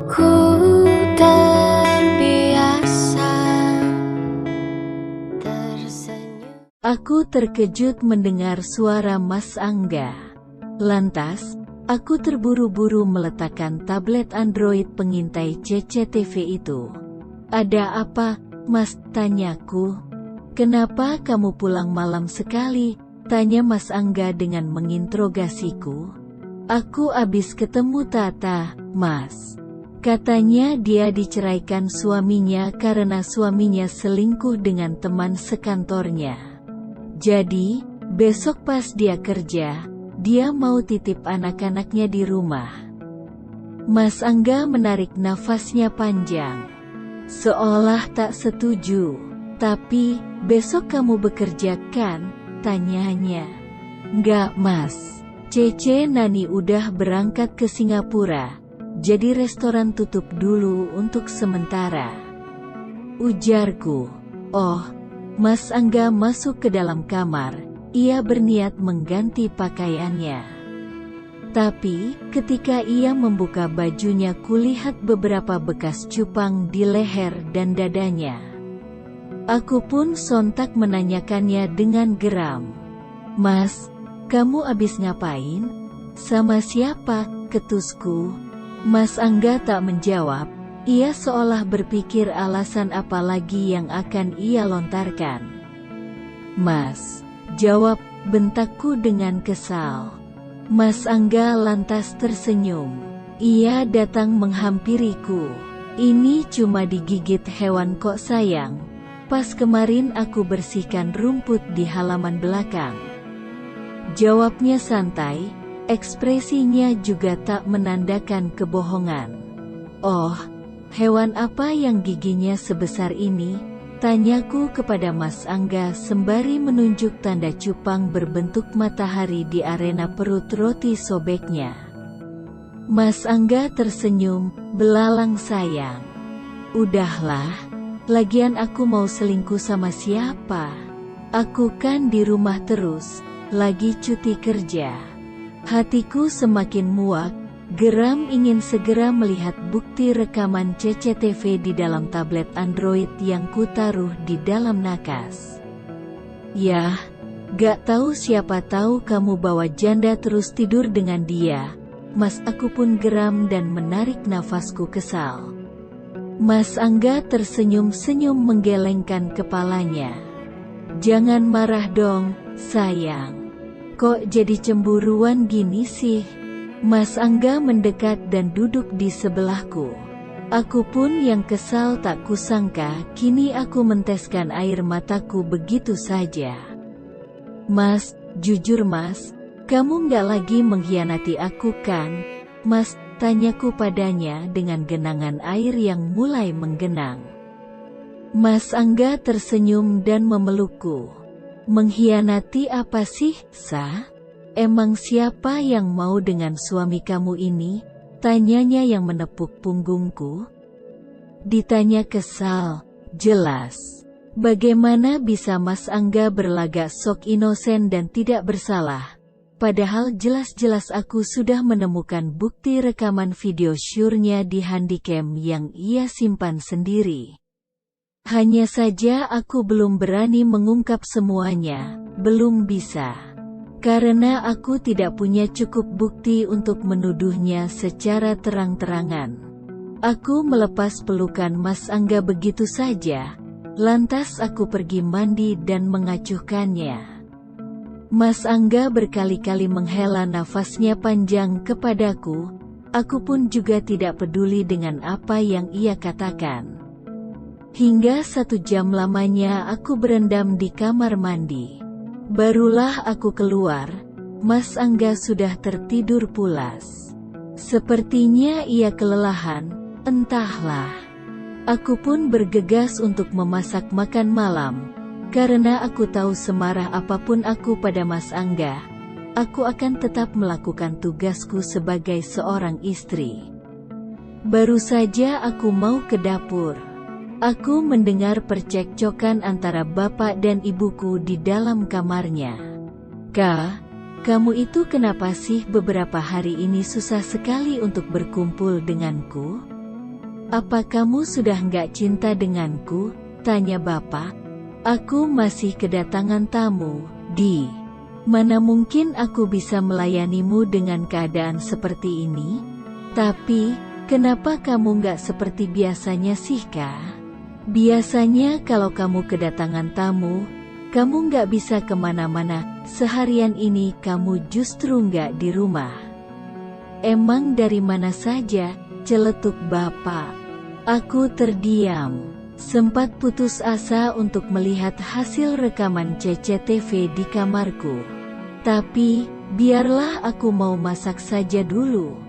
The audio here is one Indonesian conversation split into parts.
Ku terbiasa tersenyum. Aku terkejut mendengar suara Mas Angga. Lantas, aku terburu-buru meletakkan tablet Android pengintai CCTV itu. "Ada apa, Mas?" tanyaku. "Kenapa kamu pulang malam sekali?" tanya Mas Angga dengan menginterogasiku. "Aku abis ketemu Tata, Mas. Katanya dia diceraikan suaminya karena suaminya selingkuh dengan teman sekantornya. Jadi, besok pas dia kerja, dia mau titip anak-anaknya di rumah." Mas Angga menarik nafasnya panjang, seolah tak setuju. "Tapi, besok kamu bekerja kan?" tanyanya. "Enggak, Mas. Cece Nani udah berangkat ke Singapura. Jadi restoran tutup dulu untuk sementara," ujarku. "Oh." Mas Angga masuk ke dalam kamar. Ia berniat mengganti pakaiannya. Tapi, ketika ia membuka bajunya, kulihat beberapa bekas cupang di leher dan dadanya. Aku pun sontak menanyakannya dengan geram. "Mas, kamu abis ngapain? Sama siapa?" ketusku. Mas Angga tak menjawab. Ia seolah berpikir alasan apa lagi yang akan ia lontarkan. "Mas," jawab, bentakku dengan kesal. Mas Angga lantas tersenyum. Ia datang menghampiriku. "Ini cuma digigit hewan kok sayang. Pas kemarin aku bersihkan rumput di halaman belakang," jawabnya santai. Ekspresinya juga tak menandakan kebohongan. "Oh, hewan apa yang giginya sebesar ini?" tanyaku kepada Mas Angga sembari menunjuk tanda cupang berbentuk matahari di arena perut roti sobeknya. Mas Angga tersenyum, belalang sayang. "Udahlah, lagian aku mau selingkuh sama siapa? Aku kan di rumah terus, lagi cuti kerja." Hatiku semakin muak, geram ingin segera melihat bukti rekaman CCTV di dalam tablet Android yang kutaruh di dalam nakas. "Yah, gak tahu, siapa tahu kamu bawa janda terus tidur dengan dia, Mas." Aku pun geram dan menarik nafasku kesal. Mas Angga tersenyum-senyum menggelengkan kepalanya. "Jangan marah dong, sayang. Kok jadi cemburuan gini sih?" Mas Angga mendekat dan duduk di sebelahku. Aku pun yang kesal tak kusangka, kini aku menteskan air mataku begitu saja. "Mas, jujur Mas, kamu nggak lagi mengkhianati aku kan, Mas?" tanyaku padanya dengan genangan air yang mulai menggenang. Mas Angga tersenyum dan memelukku. "Mengkhianati apa sih, Sa? Emang siapa yang mau dengan suami kamu ini?" tanyanya yang menepuk punggungku. Ditanya kesal, jelas. Bagaimana bisa Mas Angga berlagak sok inosen dan tidak bersalah? Padahal jelas-jelas aku sudah menemukan bukti rekaman video syurnya di handycam yang ia simpan sendiri. Hanya saja aku belum berani mengungkap semuanya, belum bisa. Karena aku tidak punya cukup bukti untuk menuduhnya secara terang-terangan. Aku melepas pelukan Mas Angga begitu saja, lantas aku pergi mandi dan mengacuhkannya. Mas Angga berkali-kali menghela nafasnya panjang kepadaku, aku pun juga tidak peduli dengan apa yang ia katakan. Hingga 1 jam lamanya aku berendam di kamar mandi. Barulah aku keluar, Mas Angga sudah tertidur pulas. Sepertinya ia kelelahan, entahlah. Aku pun bergegas untuk memasak makan malam, karena aku tahu semarah apapun aku pada Mas Angga, aku akan tetap melakukan tugasku sebagai seorang istri. Baru saja aku mau ke dapur, aku mendengar percekcokan antara bapak dan ibuku di dalam kamarnya. "Kak, kamu itu kenapa sih beberapa hari ini susah sekali untuk berkumpul denganku?" "Apa kamu sudah nggak cinta denganku?" tanya bapak. "Aku masih kedatangan tamu, Di. Mana mungkin aku bisa melayanimu dengan keadaan seperti ini? Tapi, kenapa kamu nggak seperti biasanya sih, Kak? Biasanya kalau kamu kedatangan tamu, kamu nggak bisa kemana-mana. Seharian ini kamu justru nggak di rumah." "Emang dari mana saja?" celetuk bapak. Aku terdiam. Sempat putus asa untuk melihat hasil rekaman CCTV di kamarku. Tapi, biarlah aku mau masak saja dulu.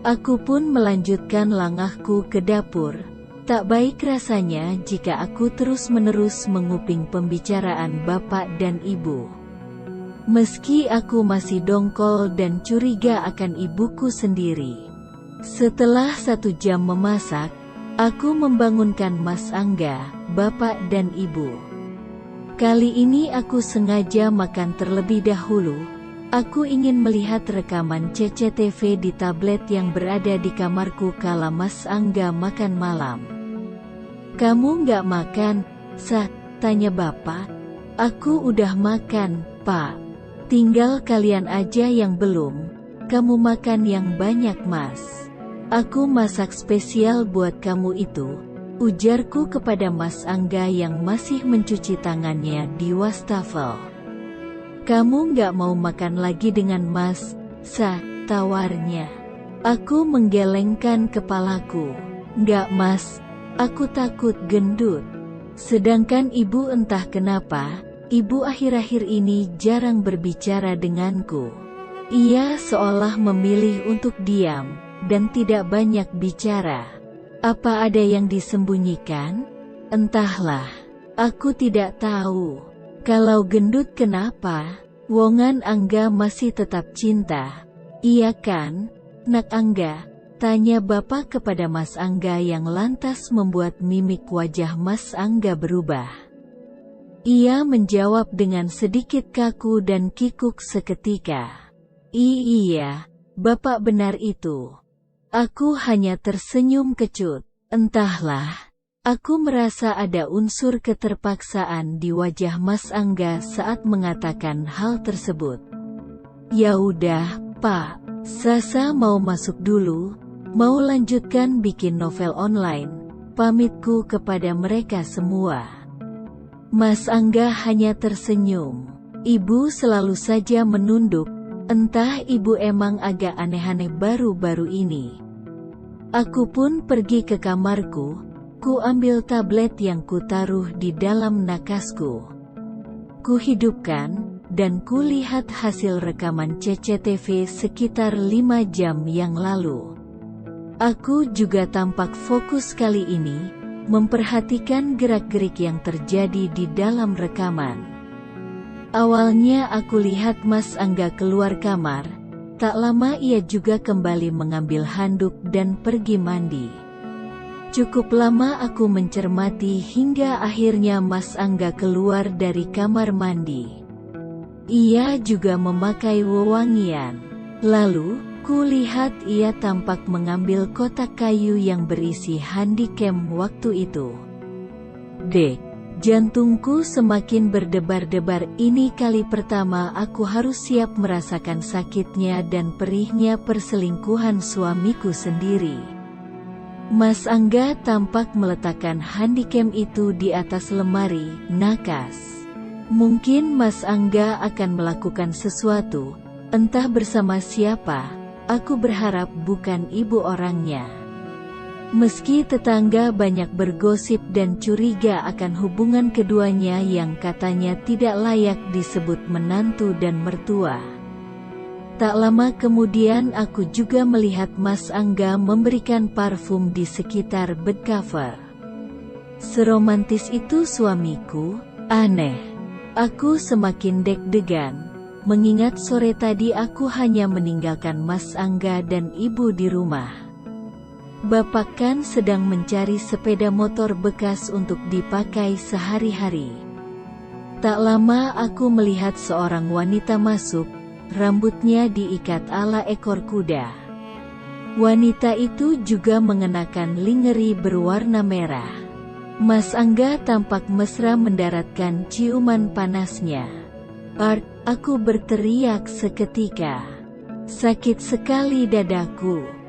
Aku pun melanjutkan langkahku ke dapur. Tak baik rasanya jika aku terus-menerus menguping pembicaraan bapak dan ibu. Meski aku masih dongkol dan curiga akan ibuku sendiri. Setelah 1 jam memasak, aku membangunkan Mas Angga, bapak dan ibu. Kali ini aku sengaja makan terlebih dahulu. Aku ingin melihat rekaman CCTV di tablet yang berada di kamarku kala Mas Angga makan malam. "Kamu nggak makan, Sa?" tanya bapak. "Aku udah makan, Pak. Tinggal kalian aja yang belum. Kamu makan yang banyak, Mas. Aku masak spesial buat kamu itu," ujarku kepada Mas Angga yang masih mencuci tangannya di wastafel. "Kamu nggak mau makan lagi dengan Mas, Sa?" tawarnya. Aku menggelengkan kepalaku. "Nggak, Mas. Aku takut gendut." Sedangkan ibu entah kenapa, ibu akhir-akhir ini jarang berbicara denganku. Ia seolah memilih untuk diam, dan tidak banyak bicara. Apa ada yang disembunyikan? Entahlah. Aku tidak tahu. Kalau gendut kenapa? Wongan Angga masih tetap cinta. Iya kan, Nak Angga? Tanya bapak kepada Mas Angga yang lantas membuat mimik wajah Mas Angga berubah. Ia menjawab dengan sedikit kaku dan kikuk seketika. Iya, bapak benar itu." Aku hanya tersenyum kecut. Entahlah, aku merasa ada unsur keterpaksaan di wajah Mas Angga saat mengatakan hal tersebut. "Ya udah, Pak. Sasa mau masuk dulu, mau lanjutkan bikin novel online," pamitku kepada mereka semua. Mas Angga hanya tersenyum. Ibu selalu saja menunduk, entah ibu emang agak aneh-aneh baru-baru ini. Aku pun pergi ke kamarku, ku ambil tablet yang kutaruh di dalam nakasku. Ku hidupkan, dan ku lihat hasil rekaman CCTV sekitar 5 jam yang lalu. Aku juga tampak fokus kali ini, memperhatikan gerak-gerik yang terjadi di dalam rekaman. Awalnya aku lihat Mas Angga keluar kamar. Tak lama ia juga kembali mengambil handuk dan pergi mandi. Cukup lama aku mencermati hingga akhirnya Mas Angga keluar dari kamar mandi. Ia juga memakai wewangian. Lalu, kulihat ia tampak mengambil kotak kayu yang berisi handycam waktu itu. Dek. Jantungku semakin berdebar-debar. Ini kali pertama aku harus siap merasakan sakitnya dan perihnya perselingkuhan suamiku sendiri. Mas Angga tampak meletakkan handycam itu di atas lemari, nakas. Mungkin Mas Angga akan melakukan sesuatu, entah bersama siapa. Aku berharap bukan ibu orangnya. Meski tetangga banyak bergosip dan curiga akan hubungan keduanya yang katanya tidak layak disebut menantu dan mertua. Tak lama kemudian aku juga melihat Mas Angga memberikan parfum di sekitar bed cover. Seromantis itu suamiku? Aneh. Aku semakin deg-degan, mengingat sore tadi aku hanya meninggalkan Mas Angga dan ibu di rumah. Bapak kan sedang mencari sepeda motor bekas untuk dipakai sehari-hari. Tak lama aku melihat seorang wanita masuk, rambutnya diikat ala ekor kuda. Wanita itu juga mengenakan lingerie berwarna merah. Mas Angga tampak mesra mendaratkan ciuman panasnya. "Art," aku berteriak seketika. "Sakit sekali dadaku."